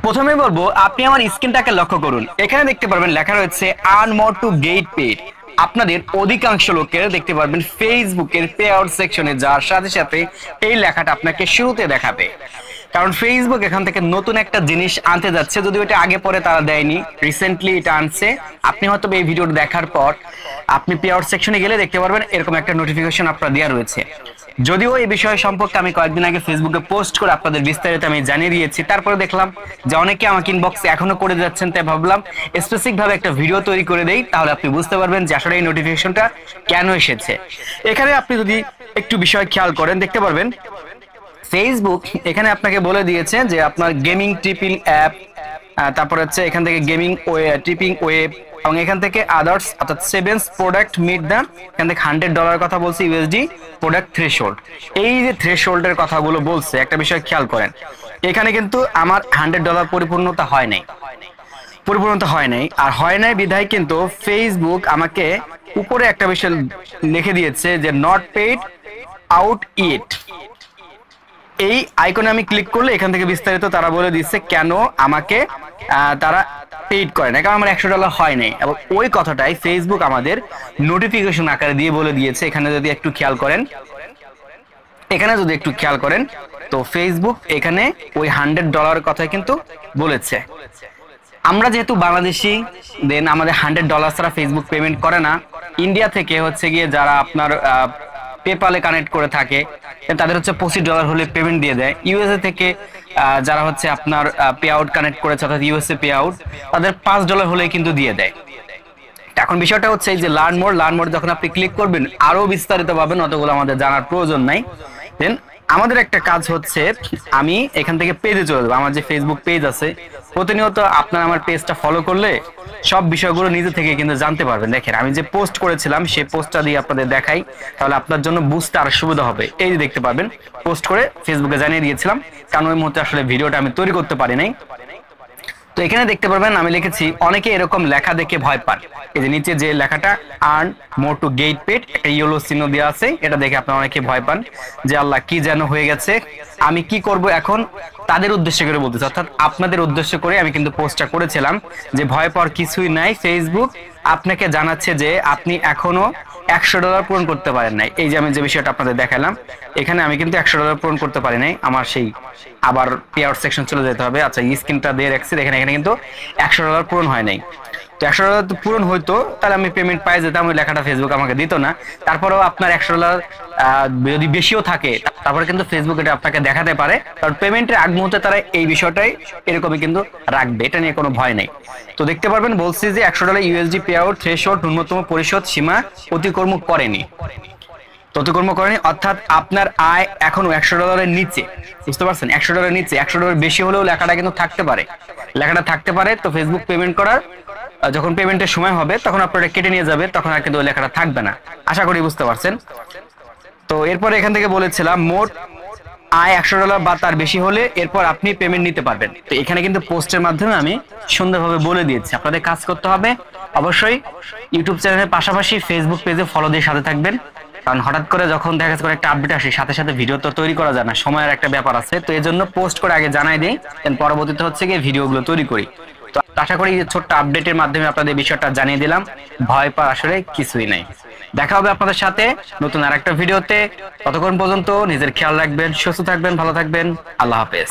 প্রথমে বলবো আপনি আমার স্ক্রিনটাকে লক্ষ্য করুন। এখানে দেখতে পারবেন লেখা রয়েছে earn more to get paid. আপনাদের অধিকাংশ লোকের দেখতে পারবেন ফেসবুকের পে আউট সেকশনে যাওয়ার সাথে সাথে এই লেখাটা আপনাকে শুরুতে দেখাবে, কারণ ফেসবুক এখান থেকে নতুন একটা জিনিস আনতে যাচ্ছে। যদিও এটা আগে পরে তারা দেয়নি, রিসেন্টলি এটা আনছে। আপনি হয়তো এই ভিডিওটা দেখার পর আপনি পে আউট সেকশনে গেলে দেখতে পারবেন এরকম একটা নোটিফিকেশন আপনার দেওয়া রয়েছে। যদিও এই বিষয় সম্পর্কে আমি কয়েকদিন আগে ফেসবুকে পোস্ট করে আপনাদের বিস্তারিত আমি জানিয়ে দিয়েছি, তারপরে দেখলাম যে অনেকে আমাকে ইনবক্সে এখনো করে যাচ্ছেন, তাই ভাবলাম স্পেসিফিক ভাবে একটা ভিডিও তৈরি করে দেই, তাহলে আপনি বুঝতে পারবেন যে আসলে এই নোটিফিকেশনটা কেন এসেছে। এখানে আপনি যদি একটু বিষয় খেয়াল করেন দেখতে পারবেন ফেসবুক এখানে আপনাকে বলে দিয়েছে যে আপনার গেমিং ট্রিপিং অ্যাপ, তারপর হচ্ছে এখান থেকে গেমিং ট্রিপিং ওয়েব, এবং এখান থেকে আদার্স অর্থাৎ সেভেন্স প্রোডাক্ট মিট দ্য, এখান থেকে $100 কথা বলছে ইউএসডি প্রোডাক্ট থ্রেশহোল্ড। এই যে থ্রেশহোল্ডের কথাগুলো বলছে একটা বিষয় খেয়াল করেন, এখানে কিন্তু আমার $100 পরিপূর্ণতা হয় নাই, আর হয় নাই বিধায় কিন্তু ফেসবুক আমাকে উপরে একটা বিষয় লিখে দিয়েছে যে নট পেইড আউট ইট। এই আইকনে আমি ক্লিক করলে এখান থেকে বিস্তারিত তারা বলে দিচ্ছে কেন আমাকে তারা পেইড করে না, কারণ আমার $100 হয় নাই। এবং ওই কথাটাই ফেসবুক আমাদের নোটিফিকেশন আকারে দিয়ে বলে দিয়েছে। এখানে যদি একটু খেয়াল করেন তো ফেসবুক এখানে ওই $100 কথাই কিন্তু বলেছে। আমরা যেহেতু বাংলাদেশি, দেন আমাদের $100 ছাড়া ফেসবুক পেমেন্ট করে না। ইন্ডিয়া থেকে হচ্ছে গিয়ে যারা আপনার পেপালে কানেক্ট করে থাকে তাদের হচ্ছে $25 হলে পেমেন্ট দিয়ে দেয়। ইউএসএ থেকে যারা হচ্ছে আপনার পে আউট কানেক্ট করেছে অর্থাৎ ইউএসএ পে আউট, তাদের $5 হলে কিন্তু দিয়ে দেয়। এখন বিষয়টা হচ্ছে যে লার্ন মোর যখন আপনি ক্লিক করবেন আরো বিস্তারিত পাবেন, অতগুলো আমাদের জানার প্রয়োজন নাই। দেন আমাদের একটা কাজ হচ্ছে আমি এখান থেকে পেজে চলে যাবো। আমার যে ফেসবুক পেজ আছে, প্রতিনিয়ত আপনার আমার পেজটা ফলো করলে সব বিষয়গুলো নিজে থেকে কিন্তু জানতে পারবেন। দেখেন আমি যে পোস্ট করেছিলাম সেই পোস্টটা দিয়ে আপনাদের দেখাই, তাহলে আপনার জন্য বুঝতে আরো সুবিধা হবে। এই যে দেখতে পাবেন পোস্ট করে ফেসবুকে জানিয়ে দিয়েছিলাম, কারণ ওই মুহূর্তে আসলে ভিডিওটা আমি তৈরি করতে পারি নাই। তো এখানে দেখতে পারবেন আমি লিখেছি অনেকে এরকম লেখা দেখে ভয় পান। এই যে নিচে যে লেখাটা earn more to get paid একটা ইয়েলো চিহ্ন দেওয়া আছে, এটা দেখে আপনারা অনেকে ভয় পান যে আল্লাহ কি যেন হয়ে গেছে, আমি কি করব এখন। তাদের উদ্দেশ্য করে বলতেছি, অর্থাৎ আপনাদের উদ্দেশ্য করে আমি কিন্তু পোস্টটা করেছিলাম যে ভয় পাওয়ার কিছুই নাই। ফেসবুক আপনাকে জানাচ্ছে যে আপনি এখনো $100 পূরণ করতে পারেন নাই। এই যে আমি যে বিষয়টা আপনাদের দেখালাম, এখানে আমি কিন্তু $100 পূরণ করতে পারি নাই। আমার সেই আবার পে আউট সেকশন চলে যেতে হবে। আচ্ছা স্ক্রিনটা দিয়ে রাখছি, দেখেন এখানে কিন্তু $100 পূরণ হয় নাই। তো $100 পূরণ হইতো তাহলে আমি পেমেন্ট পাই যেতাম, ওই লেখাটা ফেসবুক আমাকে দিত না। তারপরেও আপনার $100 যদি বেশিও থাকে তারপরে কিন্তু ফেসবুক এটা আপনাকে দেখাতে পারে, কারণ পেমেন্টের আগ মুহূর্তে তারা এই বিষয়টাই এরকমই কিন্তু রাখবে, এটা নিয়ে কোনো ভয় নেই। তো দেখতে পারবেন বলছি যে $100 ইউএসডি পে আউট থ্রেশহোল্ড ন্যূনতম পরিশোধ সীমা অতিক্রম করেনি, অর্থাৎ আপনার আয় এখনো $100 নিচে। বুঝতে পারছেন, $100 নিচে। $100 বেশি হলেও লেখাটা কিন্তু থাকতে পারে। তো ফেসবুক পেমেন্ট করার যখন পেমেন্টের সময় হবে তখন আপনারা কেটে নিয়ে যাবে, তখন আর কিন্তু ওই লেখাটা থাকবে না। আশা করি বুঝতে পারছেন। তো এরপরে এখান থেকে বলেছিলাম মোট আয় $100 বা তার বেশি হলে এরপর আপনি পেমেন্ট নিতে পারবেন। তো এখানে কিন্তু পোস্টের মাধ্যমে আমি সুন্দরভাবে বলে দিয়েছি। আপনাদের কাজ করতে হবে অবশ্যই ইউটিউব চ্যানেলের পাশাপাশি ফেসবুক পেজে ফলো দিয়ে সাথে থাকবেন, কারণ হঠাৎ করে যখন দেখা যাচ্ছে একটা আপডেট আসে সাথে সাথে ভিডিও তো তৈরি করা যায় না, সময়ের একটা ব্যাপার আছে। তো এই জন্য পোস্ট করে আগে জানাই দিই, দেন পরবর্তীতে হচ্ছে গিয়ে ভিডিওগুলো তৈরি করি। তো আশা করি যে ছোট্ট আপডেটের মাধ্যমে আপনাদের বিষয়টা জানিয়ে দিলাম। ভয় পাওয়ার আসলে কিছুই নাই। দেখা হবে আপনাদের সাথে নতুন আরেকটা ভিডিওতে। ততক্ষণ পর্যন্ত নিজের খেয়াল রাখবেন, সুস্থ থাকবেন, ভালো থাকবেন। আল্লাহ হাফেজ।